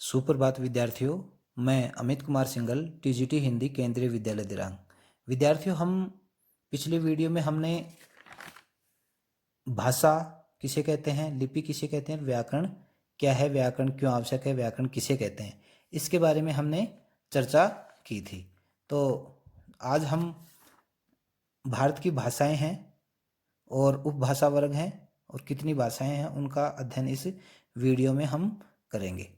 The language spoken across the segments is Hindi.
सुप्रभात विद्यार्थियों। मैं अमित कुमार सिंघल, टीजीटी हिंदी केंद्रीय विद्यालय दिरांग। विद्यार्थियों, हम पिछले वीडियो में हमने भाषा किसे कहते हैं, लिपि किसे कहते हैं, व्याकरण क्या है, व्याकरण क्यों आवश्यक है, व्याकरण किसे कहते हैं, इसके बारे में हमने चर्चा की थी। तो आज हम भारत की भाषाएं हैं और उपभाषा वर्ग हैं और कितनी भाषाएं हैं उनका अध्ययन इस वीडियो में हम करेंगे।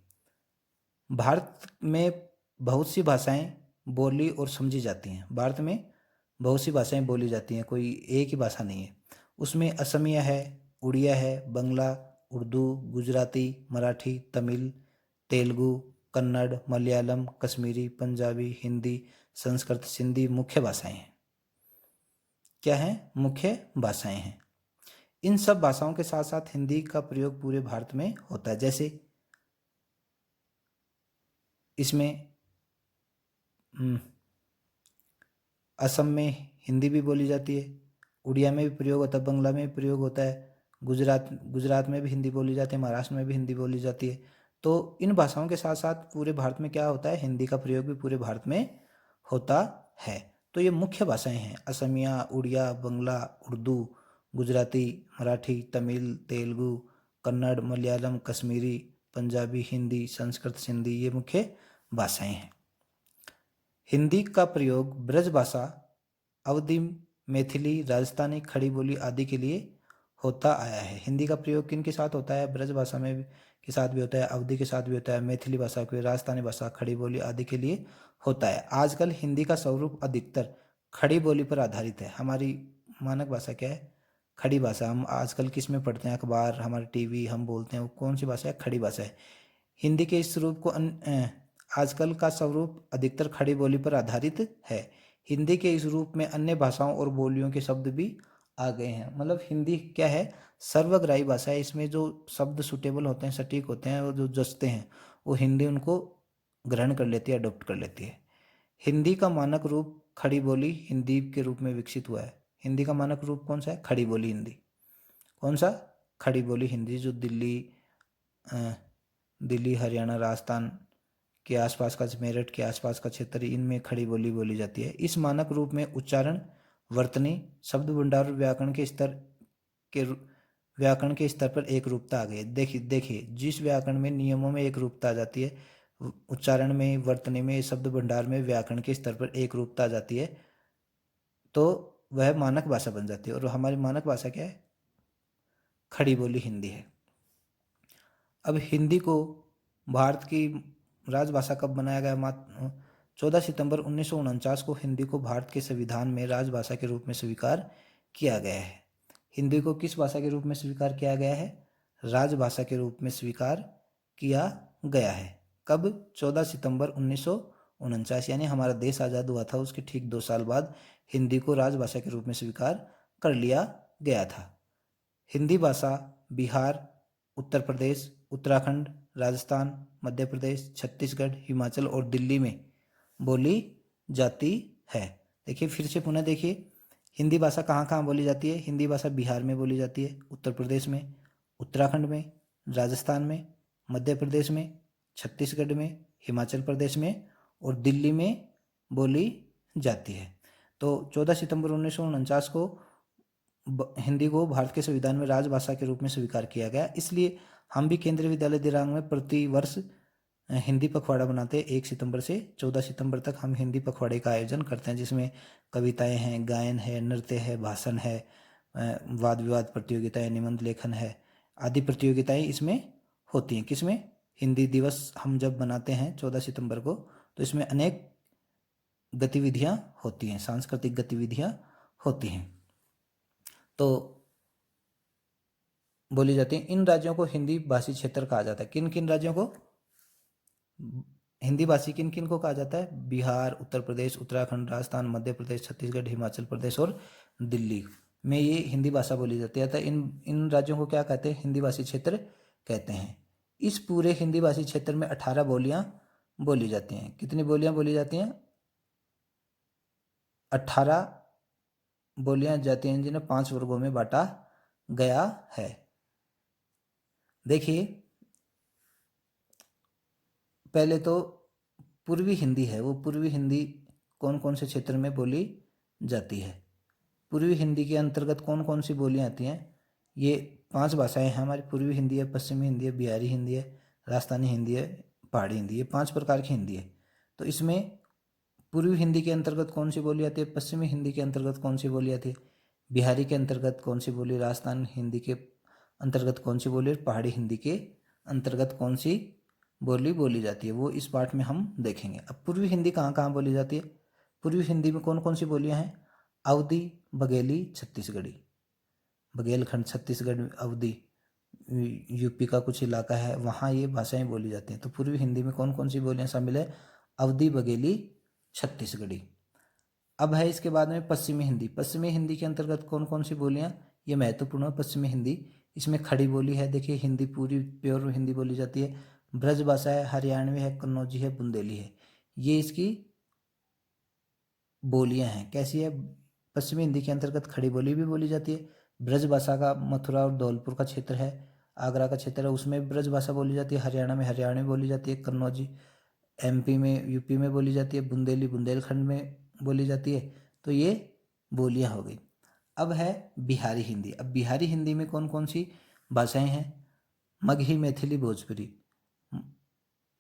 भारत में बहुत सी भाषाएं बोली और समझी जाती हैं। भारत में बहुत सी भाषाएं बोली जाती हैं, कोई एक ही भाषा नहीं है। उसमें असमिया है, उड़िया है, बंगला, उर्दू, गुजराती, मराठी, तमिल, तेलुगु, कन्नड़, मलयालम, कश्मीरी, पंजाबी, हिंदी, संस्कृत, सिंधी मुख्य भाषाएं हैं। क्या हैं? मुख्य भाषाएं हैं। इन सब भाषाओं के साथ साथ हिंदी का प्रयोग पूरे भारत में होता है। जैसे इसमें असम में हिंदी भी बोली जाती है, उड़िया में भी प्रयोग होता है, बंगला में भी प्रयोग होता है, गुजरात में भी हिंदी बोली जाती है, महाराष्ट्र में भी हिंदी बोली जाती है। तो इन भाषाओं के साथ साथ पूरे भारत में क्या होता है, हिंदी का प्रयोग भी पूरे भारत में होता है। तो ये मुख्य भाषाएं हैं: असमिया, उड़िया, बंगला, उर्दू, गुजराती, मराठी, तमिल, तेलुगु, कन्नड़, मलयालम, कश्मीरी, पंजाबी, हिंदी, संस्कृत, सिंधी, ये मुख्य भाषाएं हैं। हिंदी का प्रयोग ब्रज भाषा, अवधी, मैथिली, राजस्थानी, खड़ी बोली आदि के लिए होता आया है। हिंदी का प्रयोग किन के साथ होता है? ब्रज भाषा में के साथ भी होता है, अवधी के साथ भी होता है, मैथिली भाषा के, राजस्थानी भाषा, खड़ी बोली आदि के लिए होता है। आजकल हिंदी का स्वरूप अधिकतर खड़ी बोली पर आधारित है। हमारी मानक भाषा क्या है? खड़ी भाषा। हम आजकल किस में पढ़ते हैं? अखबार, हमारे टीवी, हम बोलते हैं, वो कौन सी भाषा है? खड़ी भाषा है। हिंदी के इस स्वरूप को आजकल का स्वरूप अधिकतर खड़ी बोली पर आधारित है। हिंदी के इस रूप में अन्य भाषाओं और बोलियों के शब्द भी आ गए हैं। मतलब हिंदी क्या है? सर्वग्राही भाषा है। इसमें जो शब्द सुटेबल होते हैं, सटीक होते हैं और जो जचते हैं, वो हिंदी उनको ग्रहण कर लेती है, अडॉप्ट कर लेती है। हिंदी का मानक रूप खड़ी बोली हिंदी के रूप में विकसित हुआ है। हिंदी का मानक रूप कौन सा है? खड़ी बोली हिंदी। कौन सा? खड़ी बोली हिंदी, जो दिल्ली, हरियाणा, राजस्थान के आसपास का, मेरठ के आसपास का क्षेत्र, इनमें खड़ी बोली बोली जाती है। इस मानक रूप में उच्चारण, वर्तनी, शब्द भंडार और व्याकरण के स्तर पर एक रूपता आ गई है। देखिए जिस व्याकरण में नियमों में एक रूपता आ जाती है, उच्चारण में, वर्तनी में, शब्द भंडार में, व्याकरण के स्तर पर एक रूपता आ जाती है, तो वह मानक भाषा बन जाती है। और हमारी मानक भाषा क्या है? खड़ी बोली हिंदी है। अब हिंदी को भारत की राजभाषा कब बनाया गया? 14 सितंबर 1949 को हिंदी को भारत के संविधान में राजभाषा के रूप में स्वीकार किया गया है। हिंदी को किस भाषा के रूप में स्वीकार किया गया है? राजभाषा के रूप में स्वीकार किया गया है। कब? 14 सितंबर 1949, यानी हमारा देश आज़ाद हुआ था उसके ठीक 2 साल बाद हिंदी को राजभाषा के रूप में स्वीकार कर लिया गया था। हिंदी भाषा बिहार, उत्तर प्रदेश, उत्तराखंड, राजस्थान, मध्य प्रदेश, छत्तीसगढ़, हिमाचल और दिल्ली में बोली जाती है। देखिए फिर से पुनः देखिए, हिंदी भाषा कहाँ कहाँ बोली जाती है? हिंदी भाषा बिहार में बोली जाती है, उत्तर प्रदेश में, उत्तराखंड में, राजस्थान में, मध्य प्रदेश में, छत्तीसगढ़ में, हिमाचल प्रदेश में और दिल्ली में बोली जाती है। तो 14 सितंबर 1949 को हिंदी को भारत के संविधान में राजभाषा के रूप में स्वीकार किया गया। इसलिए हम भी केंद्रीय विद्यालय दिरांग में प्रति वर्ष हिंदी पखवाड़ा बनाते हैं। 1 सितंबर से 14 सितंबर तक हम हिंदी पखवाड़े का आयोजन करते हैं, जिसमें कविताएं हैं, गायन है, नृत्य है, भाषण है, वाद विवाद प्रतियोगिताएं, निबंध लेखन है, आदि प्रतियोगिताएं इसमें होती हैं। किसमें? हिंदी दिवस हम जब बनाते हैं 14 सितंबर को, तो इसमें अनेक गतिविधियां होती हैं, सांस्कृतिक गतिविधियां होती हैं, तो बोली जाती हैं। इन राज्यों को हिंदी भाषी क्षेत्र कहा जाता है। किन किन राज्यों को हिंदी भाषी किन किन को कहा जाता है? बिहार, उत्तर प्रदेश, उत्तराखंड, राजस्थान, मध्य प्रदेश, छत्तीसगढ़, हिमाचल प्रदेश और दिल्ली में ये हिंदी भाषा बोली जाती है। तो इन इन राज्यों को क्या कहते हैं? हिंदी भाषी क्षेत्र कहते हैं। इस पूरे हिंदी भाषी क्षेत्र में 18 बोलियां बोली जाती हैं। कितनी बोलियां बोली जाती हैं? 18 बोलियां जाती हैं, जिन्हें 5 वर्गों में बांटा गया है। देखिए पहले तो पूर्वी हिंदी है, वो पूर्वी हिंदी कौन कौन से क्षेत्र में बोली जाती है। पूर्वी हिंदी के अंतर्गत कौन कौन सी बोलियाँ आती हैं। ये 5 भाषाएं हैं हमारी। पूर्वी हिंदी है, पश्चिमी हिंदी है, बिहारी हिंदी है, राजस्थानी हिंदी है, पहाड़ी हिंदी। ये 5 प्रकार की हिंदी है। तो इसमें पूर्वी हिंदी के अंतर्गत कौन सी बोली आती है, पश्चिमी हिंदी के अंतर्गत कौन सी बोली आती है, बिहारी के अंतर्गत कौन सी बोली, राजस्थान हिंदी के अंतर्गत कौन सी बोली और पहाड़ी हिंदी के अंतर्गत कौन सी बोली बोली जाती है, वो इस पाठ में हम देखेंगे। अब पूर्वी हिंदी कहाँ कहाँ बोली जाती है। पूर्वी हिंदी में कौन कौन सी बोलियाँ हैं। अवधी, बघेली, छत्तीसगढ़ी। बघेलखंड, छत्तीसगढ़, अवधी, यूपी का कुछ इलाका है, वहाँ ये भाषाएं बोली जाती हैं। तो पूर्वी हिंदी में कौन कौन सी बोलियाँ शामिल है। अवधी, बघेली, छत्तीसगढ़ी। अब है इसके बाद में पश्चिमी हिंदी। पश्चिमी हिंदी के अंतर्गत कौन कौन सी बोलियाँ, ये महत्वपूर्ण है। पश्चिमी हिंदी, इसमें खड़ी बोली है। देखिए हिंदी पूरी प्योर हिंदी बोली जाती है। ब्रज भाषा है, हरियाणवी है, कन्नौजी है, बुंदेली है। ये इसकी बोलियां हैं। कैसी है। पश्चिमी हिंदी के अंतर्गत खड़ी बोली भी बोली जाती है। ब्रज भाषा का मथुरा और धौलपुर का क्षेत्र है, आगरा का क्षेत्र है, उसमें ब्रज भाषा बोली जाती है। हरियाणा में हरियाणवी बोली जाती है। कन्नौजी एमपी में, यूपी में बोली जाती है। बुंदेली बुंदेलखंड में बोली जाती है। तो ये बोलियां हो गई। अब है बिहारी हिंदी। अब बिहारी हिंदी में कौन कौन सी भाषाएं हैं। मगही, मैथिली, भोजपुरी।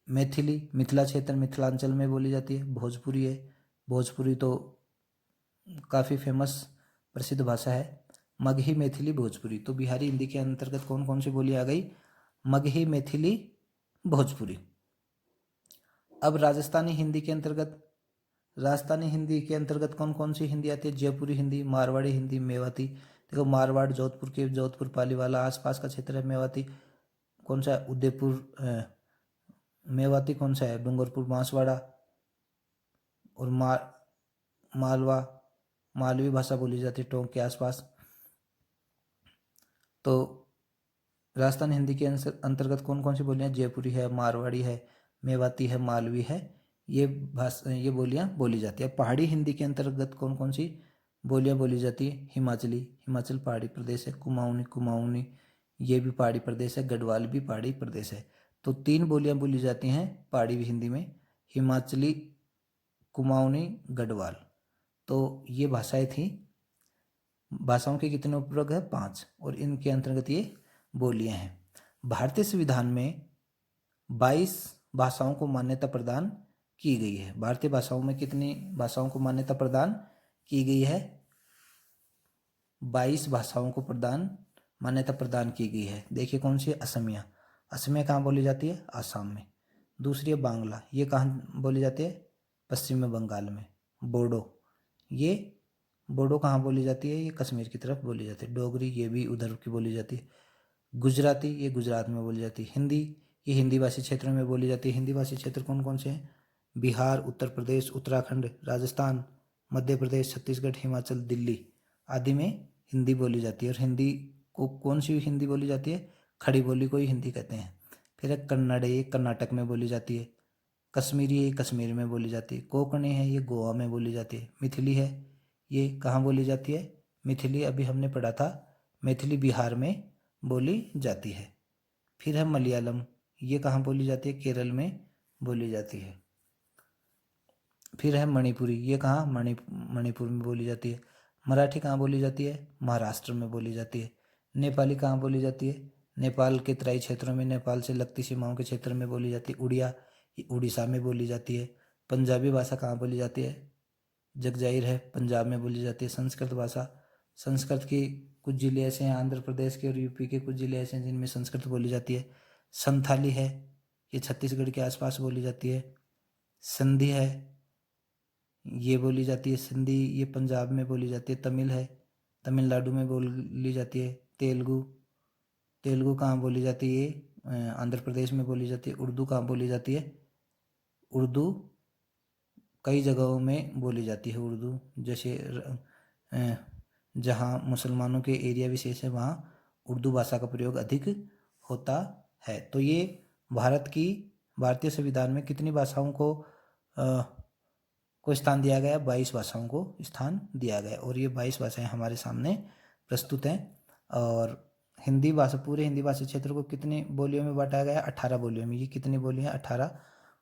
मैथिली मिथिला क्षेत्र, मिथिलांचल में बोली जाती है। भोजपुरी है, भोजपुरी तो काफ़ी फेमस प्रसिद्ध भाषा है। मगही, मैथिली, भोजपुरी। तो बिहारी हिंदी के अंतर्गत कौन कौन सी बोली आ गई। मगही, मैथिली, भोजपुरी। अब राजस्थानी हिंदी के अंतर्गत, राजस्थानी हिंदी के अंतर्गत कौन कौन सी हिंदी आती है। जयपुरी हिंदी, मारवाड़ी हिंदी, मेवाती। देखो मारवाड़ जोधपुर के, जोधपुर पालीवाला आसपास का क्षेत्र है। मेवाती कौन सा है, उदयपुर। मेवाती कौन सा है, डूंगरपुर, बांसवाड़ा। और मालवा, मालवी भाषा बोली जाती है टोंक के आसपास। तो राजस्थान हिंदी के अंतर्गत कौन कौन सी बोलियाँ, जयपुरी है, मारवाड़ी है, मेवाती है, मालवी है। ये बोलियाँ बोली जाती है। पहाड़ी हिंदी के अंतर्गत कौन कौन सी बोलियाँ बोली जाती है। हिमाचली, हिमाचल पहाड़ी प्रदेश है। कुमाऊनी, कुमाऊनी ये भी पहाड़ी प्रदेश है। गढ़वाल भी पहाड़ी प्रदेश है। तो 3 बोलियाँ बोली जाती हैं पहाड़ी हिंदी में, हिमाचली, कुमाऊनी, गढ़वाल। तो ये भाषाएं थी। भाषाओं के कितने उपवर्ग है, 5, और इनके अंतर्गत ये बोलियां हैं। भारतीय संविधान में 22 भाषाओं को मान्यता प्रदान की गई है। भारतीय भाषाओं में कितनी भाषाओं को मान्यता प्रदान की गई है। 22 भाषाओं को मान्यता प्रदान की गई है। देखिए कौन सी है, असमिया। असमिया कहाँ बोली जाती है, आसाम में। दूसरी है बांग्ला, ये कहाँ बोली जाती है, पश्चिम बंगाल में। बोडो कहाँ बोली जाती है, ये कश्मीर की तरफ बोली जाती है। डोगरी ये भी उधर की बोली जाती है। गुजराती ये गुजरात में बोली जाती है। हिंदी ये हिंदी भाषी क्षेत्रों में बोली जाती है। हिंदी भाषी क्षेत्र कौन कौन से हैं, बिहार, उत्तर प्रदेश, उत्तराखंड, राजस्थान, मध्य प्रदेश, छत्तीसगढ़, हिमाचल, दिल्ली आदि में हिंदी बोली जाती है। और हिंदी को कौन सी हिंदी बोली जाती है, खड़ी बोली को ही हिंदी कहते हैं। फिर है कन्नड़, ये कर्नाटक में बोली जाती है। कश्मीरी ये कश्मीर में बोली जाती है। कोंकणी है ये गोवा में बोली जाती है। मिथिली है ये कहाँ बोली जाती है, मिथिली अभी हमने पढ़ा था, मैथिली बिहार में बोली जाती है। फिर है मलयालम, ये कहाँ बोली जाती है, केरल में बोली जाती है। फिर है मणिपुरी, ये कहाँ मणिपुर में बोली जाती है। मराठी कहाँ बोली जाती है, महाराष्ट्र में बोली जाती है। नेपाली कहाँ बोली जाती है, नेपाल के तराई क्षेत्रों में, नेपाल से लगती सीमाओं के क्षेत्र में बोली जाती है। उड़िया ये उड़ीसा में बोली जाती है। पंजाबी भाषा कहाँ बोली जाती है, जगजाहिर है पंजाब में बोली जाती है। संस्कृत भाषा, संस्कृत के कुछ ज़िले ऐसे हैं, आंध्र प्रदेश के और यूपी के कुछ ज़िले ऐसे हैं जिनमें संस्कृत बोली जाती है। संथाली है ये छत्तीसगढ़ के आसपास बोली जाती है। सिंधी है ये बोली जाती है, सिंधी ये पंजाब में बोली जाती है। तमिल है तमिलनाडु में बोली जाती है। तेलुगु कहाँ बोली जाती है, आंध्र प्रदेश में बोली जाती है। उर्दू कहाँ बोली जाती है, उर्दू कई जगहों में बोली जाती है। उर्दू जैसे जहाँ मुसलमानों के एरिया विशेष है वहाँ उर्दू भाषा का प्रयोग अधिक होता है। तो ये भारतीय संविधान में कितनी भाषाओं को स्थान दिया गया, 22 भाषाओं को स्थान दिया गया। और ये 22 भाषाएं हमारे सामने प्रस्तुत हैं। और पूरे हिंदी भाषा क्षेत्र को कितनी बोलियों में बांटा गया, 18 बोलियों में। ये कितनी बोलियाँ, 18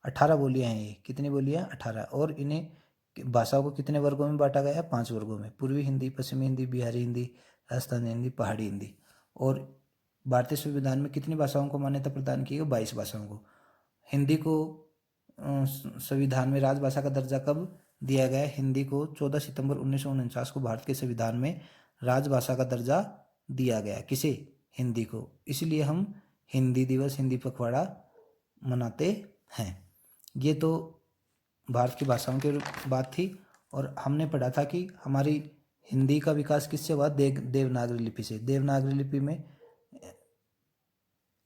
18 बोलियाँ हैं। ये कितनी बोलियाँ? 18। और इन्हें भाषाओं को कितने वर्गों में बांटा गया है? 5 वर्गों में। पूर्वी हिंदी, पश्चिमी हिंदी, बिहारी हिंदी, राजस्थानी हिंदी, पहाड़ी हिंदी। और भारतीय संविधान में कितनी भाषाओं को मान्यता प्रदान की है? 22 भाषाओं को। हिंदी को संविधान में राजभाषा का दर्जा कब दिया गया है? हिंदी को 14 सितंबर 1949 को भारत के संविधान में राजभाषा का दर्जा दिया गया। किसे? हिंदी को। इसलिए हम हिंदी दिवस, हिंदी पखवाड़ा मनाते हैं। ये तो भारत की भाषाओं की बात थी। और हमने पढ़ा था कि हमारी हिंदी का विकास किससे हुआ? देवनागरी लिपि से। देवनागरी लिपि में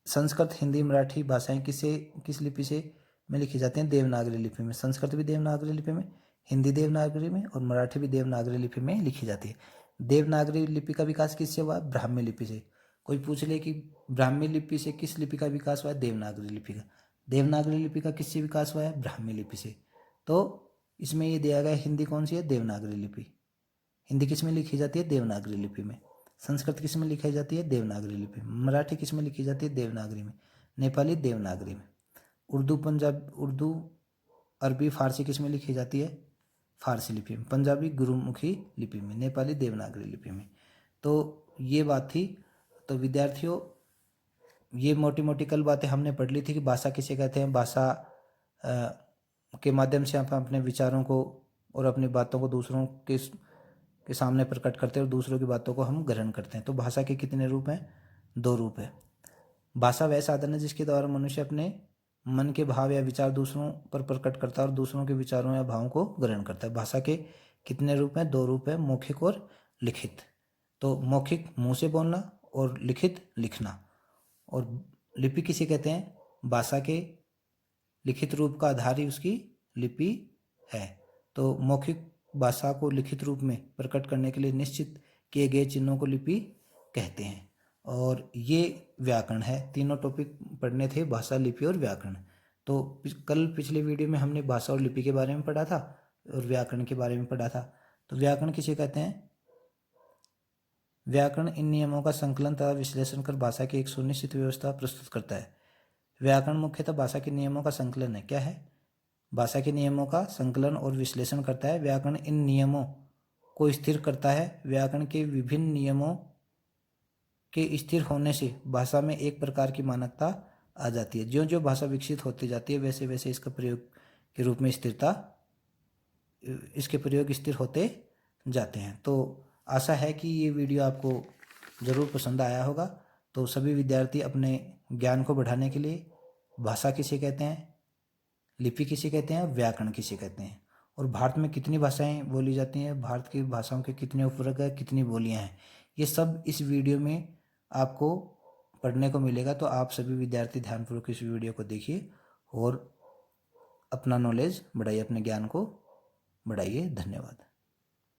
संस्कृत, हिंदी, मराठी भाषाएं किस लिपि से में लिखी जाती हैं? देवनागरी लिपि में। संस्कृत भी देवनागरी लिपि में, हिंदी देवनागरी में और मराठी भी देवनागरी लिपि में लिखी जाती है। देवनागरी लिपि का विकास किससे हुआ? ब्राह्मी लिपि से। कोई पूछ ले कि ब्राह्मी लिपि से किस लिपि का विकास हुआ है? देवनागरी लिपि का। देवनागरी लिपि का किससे विकास हुआ है? ब्राह्मी लिपि से। तो इसमें ये दिया गया हिंदी कौन सी है? देवनागरी लिपि। हिंदी किस में लिखी जाती है? देवनागरी लिपि में। संस्कृत किस में लिखी जाती है? देवनागरी लिपि में। मराठी किस में लिखी जाती है? देवनागरी में। नेपाली देवनागरी में। उर्दू, अरबी, फारसी किस में लिखी जाती है? फारसी लिपि में। पंजाबी गुरुमुखी लिपि में। नेपाली देवनागरी लिपि में। तो ये बात थी। तो विद्यार्थियों, ये मोटी मोटी कल बातें हमने पढ़ ली थी कि भाषा किसे कहते हैं। भाषा के माध्यम से हम अपने विचारों को और अपनी बातों को दूसरों के सामने प्रकट करते हैं और दूसरों की बातों को हम ग्रहण करते हैं। तो भाषा के कितने रूप हैं? 2 रूप है। भाषा वह साधन है जिसके द्वारा मनुष्य अपने मन के भाव या विचार दूसरों पर प्रकट करता है और दूसरों के विचारों या भावों को ग्रहण करता है। भाषा के कितने रूप हैं? 2 रूप है, मौखिक और लिखित। तो मौखिक मुंह से बोलना और लिखित लिखना। और लिपि किसे कहते हैं? भाषा के लिखित रूप का आधार ही उसकी लिपि है। तो मौखिक भाषा को लिखित रूप में प्रकट करने के लिए निश्चित किए गए चिन्हों को लिपि कहते हैं। और ये व्याकरण है। तीनों टॉपिक पढ़ने थे, भाषा, लिपि और व्याकरण। तो कल पिछले वीडियो में हमने भाषा और लिपि के बारे में पढ़ा था और व्याकरण के बारे में पढ़ा था। तो व्याकरण किसे कहते हैं? व्याकरण इन नियमों का संकलन तथा विश्लेषण कर भाषा की एक सुनिश्चित व्यवस्था प्रस्तुत करता है। व्याकरण मुख्यतः भाषा के नियमों का संकलन है। क्या है? भाषा के नियमों का संकलन और विश्लेषण करता है। व्याकरण इन नियमों को स्थिर करता है। व्याकरण के विभिन्न नियमों के स्थिर होने से भाषा में एक प्रकार की मानकता आ जाती है। ज्यों ज्यों भाषा विकसित होती जाती है वैसे वैसे इसका प्रयोग के रूप में इसके प्रयोग स्थिर होते जाते हैं। तो आशा है कि ये वीडियो आपको ज़रूर पसंद आया होगा। तो सभी विद्यार्थी अपने ज्ञान को बढ़ाने के लिए भाषा किसे कहते हैं, लिपि किसे कहते हैं, व्याकरण किसे कहते हैं, और भारत में कितनी भाषाएं बोली जाती हैं, भारत की भाषाओं के कितने उपवर्ग है, कितनी बोलियां हैं, ये सब इस वीडियो में आपको पढ़ने को मिलेगा। तो आप सभी विद्यार्थी ध्यानपूर्वक इस वीडियो को देखिए और अपना नॉलेज बढ़ाइए, अपने ज्ञान को बढ़ाइए। धन्यवाद।